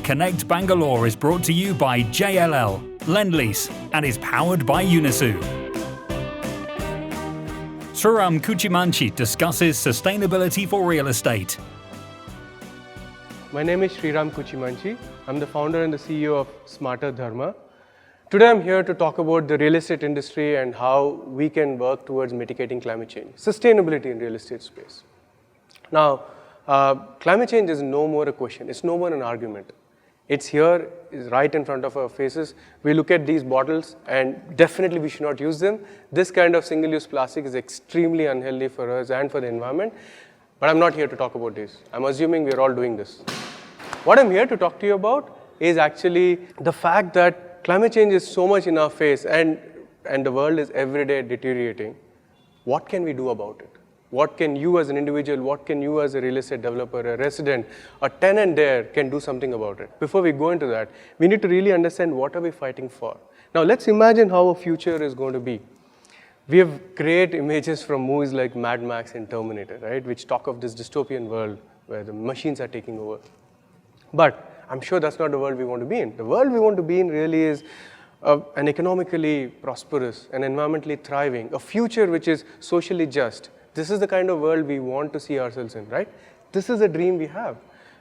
Connect Bangalore is brought to you by JLL, Lendlease, and is powered by Unisu. Sriram Kuchimanchi discusses sustainability for real estate. My name is Sriram Kuchimanchi. I'm the founder and the CEO of Smarter Dharma. Today I'm here to talk about the real estate industry and how we can work towards mitigating climate change, sustainability in real estate space. Now, climate change is no more a question, it's no more an argument. It's here, it's right in front of our faces. We look at these bottles and definitely we should not use them. This kind of single-use plastic is extremely unhealthy for us and for the environment. But I'm not here to talk about this. I'm assuming we're all doing this. What I'm here to talk to you about is actually the fact that climate change is so much in our face and the world is every day deteriorating. What can we do about it? What can you as an individual, what can you as a real estate developer, a resident, a tenant there can do something about it? Before we go into that, we need to really understand what are we fighting for. Now let's imagine how a future is going to be. We have great images from movies like Mad Max and Terminator, right, which talk of this dystopian world where the machines are taking over. But I'm sure that's not the world we want to be in. The world we want to be in really is an economically prosperous, an environmentally thriving, a future which is socially just. This is the kind of world we want to see ourselves in, right? This is a dream we have.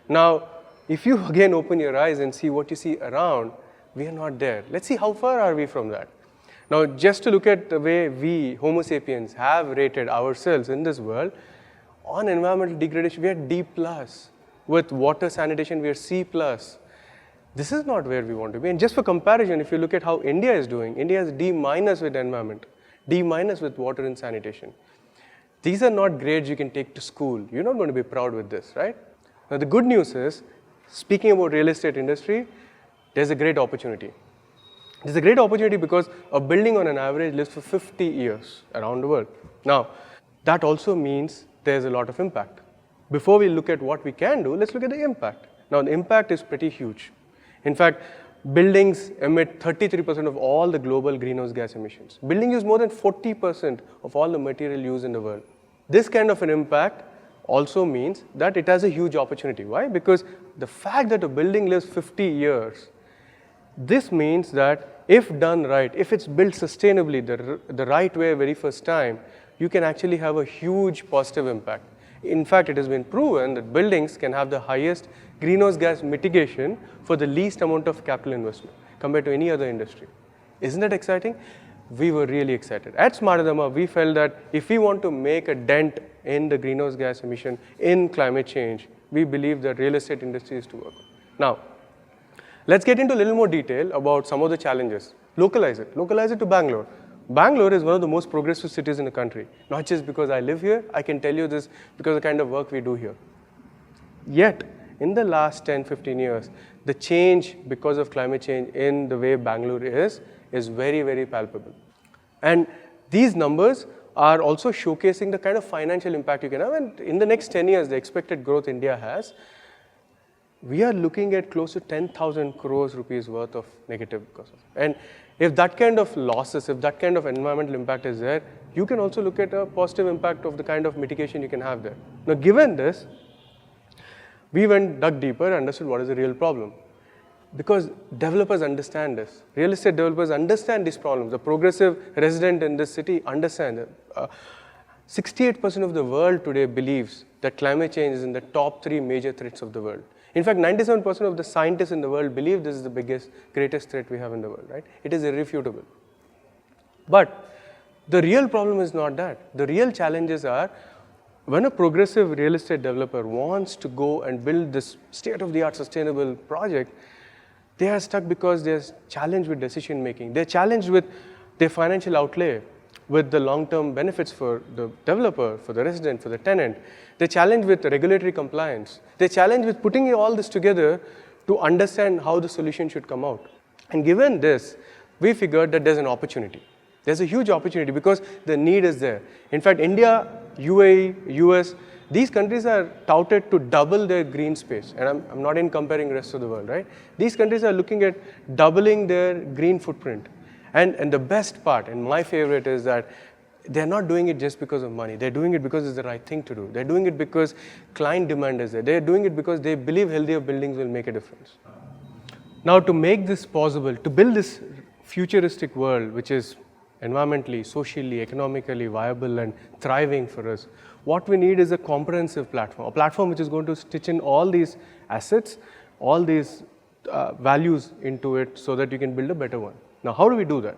Now, if you again open your eyes and see what you see around, we are not there. Let's see how far are we from that. Now, just to look at the way we, Homo sapiens, have rated ourselves in this world, on environmental degradation, we are D+. With water sanitation, we are C+. This is not where we want to be. And just for comparison, if you look at how India is doing, India is D- with environment, D- with water and sanitation. These are not grades you can take to school. You're not going to be proud with this, right? Now, the good news is, speaking about real estate industry, there's a great opportunity. There's a great opportunity because a building on an average lives for 50 years around the world. Now, that also means there's a lot of impact. Before we look at what we can do, let's look at the impact. Now, the impact is pretty huge. In fact, buildings emit 33% of all the global greenhouse gas emissions. Buildings use more than 40% of all the material used in the world. This kind of an impact also means that it has a huge opportunity. Why? Because the fact that a building lives 50 years, this means that if done right, if it's built sustainably, the right way very first time, you can actually have a huge positive impact. In fact, it has been proven that buildings can have the highest greenhouse gas mitigation for the least amount of capital investment compared to any other industry. Isn't that exciting? We were really excited. At Smarter Dharma, we felt that if we want to make a dent in the greenhouse gas emission in climate change, we believe that real estate industry is to work on. Now, let's get into a little more detail about some of the challenges. Localize it to Bangalore. Bangalore is one of the most progressive cities in the country. Not just because I live here, I can tell you this because of the kind of work we do here. Yet, in the last 10, 15 years, the change because of climate change in the way Bangalore is very, very palpable. And these numbers are also showcasing the kind of financial impact you can have. And in the next 10 years, the expected growth India has, we are looking at close to 10,000 crores rupees worth of negative because of it. And if that kind of losses, if that kind of environmental impact is there, you can also look at a positive impact of the kind of mitigation you can have there. Now, given this, we dug deeper and understood what is the real problem. Because developers understand this. Real estate developers understand these problems. The progressive resident in this city understands it. 68% of the world today believes that climate change is in the top 3 major threats of the world. In fact, 97% of the scientists in the world believe this is the greatest threat we have in the world, right? It is irrefutable. But the real problem is not that. The real challenges are when a progressive real estate developer wants to go and build this state-of-the-art sustainable project, they are stuck because they're challenged with decision making. They're challenged with their financial outlay, with the long-term benefits for the developer, for the resident, for the tenant. They're challenged with regulatory compliance. They're challenged with putting all this together to understand how the solution should come out. And given this, we figured that there's an opportunity. There's a huge opportunity because the need is there. In fact, India, UAE, US, these countries are touted to double their green space. And I'm not in comparing the rest of the world, right? These countries are looking at doubling their green footprint. And the best part, and my favorite, is that they're not doing it just because of money. They're doing it because it's the right thing to do. They're doing it because client demand is there. They're doing it because they believe healthier buildings will make a difference. Now, to make this possible, to build this futuristic world which is environmentally, socially, economically viable and thriving for us, what we need is a comprehensive platform, a platform which is going to stitch in all these assets, all these values into it so that you can build a better one. Now, how do we do that?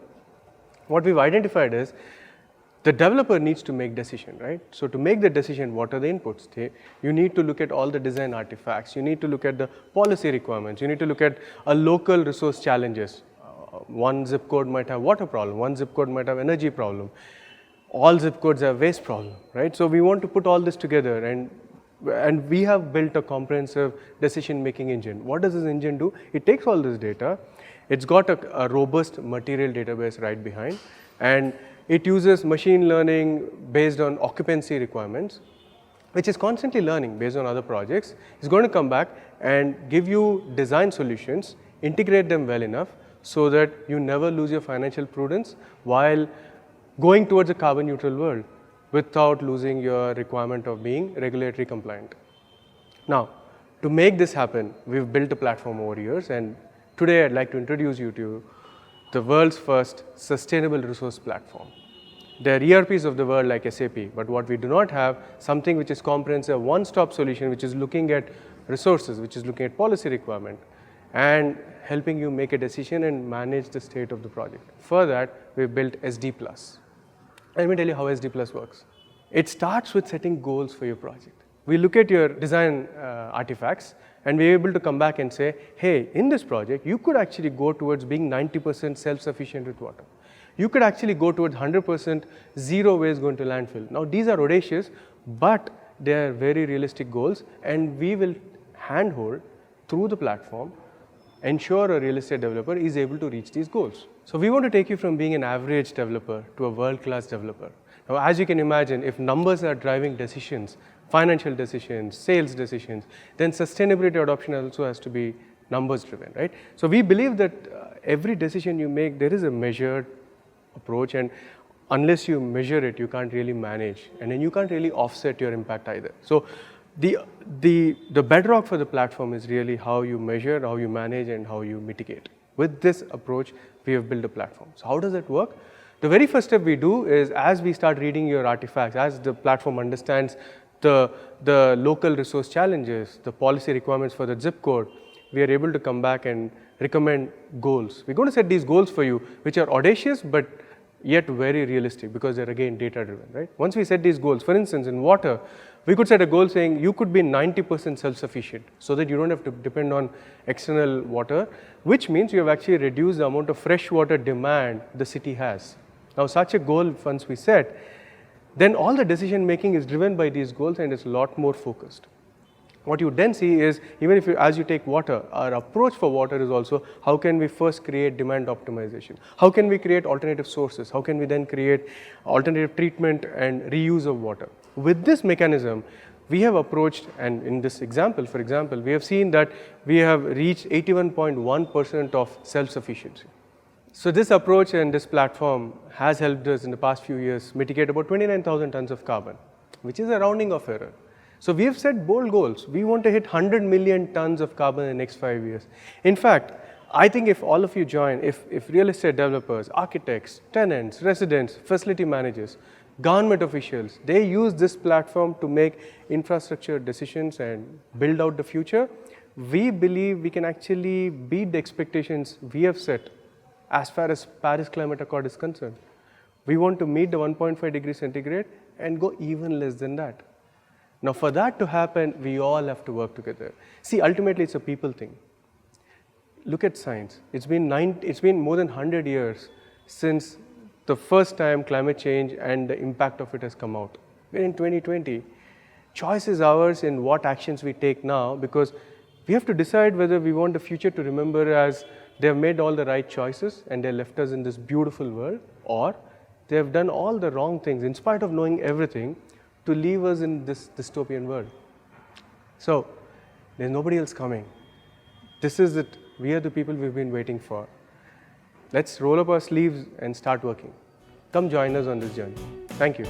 What we've identified is the developer needs to make decision, right? So to make the decision, what are the inputs? You need to look at all the design artifacts. You need to look at the policy requirements. You need to look at a local resource challenges. One zip code might have water problem. One zip code might have energy problem. All zip codes have waste problem, right? So we want to put all this together, and we have built a comprehensive decision-making engine. What does this engine do? It takes all this data. It's got a robust material database right behind, and it uses machine learning based on occupancy requirements, which is constantly learning based on other projects. It's going to come back and give you design solutions, integrate them well enough so that you never lose your financial prudence while going towards a carbon neutral world without losing your requirement of being regulatory compliant. Now, to make this happen, we've built a platform over years, and today I'd like to introduce you to the world's first sustainable resource platform. There are ERPs of the world like SAP, but what we do not have, something which is comprehensive, one-stop solution, which is looking at resources, which is looking at policy requirement, and helping you make a decision and manage the state of the project. For that, we've built SD Plus. Let me tell you how SD Plus works. It starts with setting goals for your project. We look at your design artifacts, and we're able to come back and say, hey, in this project, you could actually go towards being 90% self-sufficient with water. You could actually go towards 100% zero waste going to landfill. Now, these are audacious, but they are very realistic goals, and we will handhold through the platform, ensure a real estate developer is able to reach these goals. So we want to take you from being an average developer to a world-class developer. Now, as you can imagine, if numbers are driving decisions, financial decisions, sales decisions, then sustainability adoption also has to be numbers driven, right? So we believe that every decision you make, there is a measured approach, and unless you measure it, you can't really manage, and then you can't really offset your impact either. So the bedrock for the platform is really how you measure, how you manage, and how you mitigate. With this approach, we have built a platform. So how does it work? The very first step we do is, as we start reading your artifacts, as the platform understands the local resource challenges, the policy requirements for the zip code, we are able to come back and recommend goals. We're going to set these goals for you, which are audacious but yet very realistic, because they're again data driven, right? Once we set these goals, for instance, in water, we could set a goal saying you could be 90% self-sufficient so that you don't have to depend on external water, which means you have actually reduced the amount of fresh water demand the city has. Now, such a goal, once we set, then all the decision making is driven by these goals, and it's a lot more focused. What you then see is, even if as you take water, our approach for water is also how can we first create demand optimization? How can we create alternative sources? How can we then create alternative treatment and reuse of water? With this mechanism, we have approached, and in this example, for example, we have seen that we have reached 81.1% of self-sufficiency. So this approach and this platform has helped us in the past few years mitigate about 29,000 tons of carbon, which is a rounding of error. So we have set bold goals. We want to hit 100 million tons of carbon in the next 5 years. In fact, I think if all of you join, if real estate developers, architects, tenants, residents, facility managers, government officials, they use this platform to make infrastructure decisions and build out the future, we believe we can actually beat the expectations we have set as far as Paris Climate Accord is concerned. We want to meet the 1.5 degrees centigrade and go even less than that. Now, for that to happen, we all have to work together. See, ultimately, it's a people thing. Look at science. It's been more than 100 years since the first time climate change and the impact of it has come out. We're in 2020. Choice is ours in what actions we take now, because we have to decide whether we want the future to remember as they have made all the right choices and they left us in this beautiful world, or they have done all the wrong things in spite of knowing everything to leave us in this dystopian world. So, there's nobody else coming. This is it. We are the people we've been waiting for. Let's roll up our sleeves and start working. Come join us on this journey. Thank you.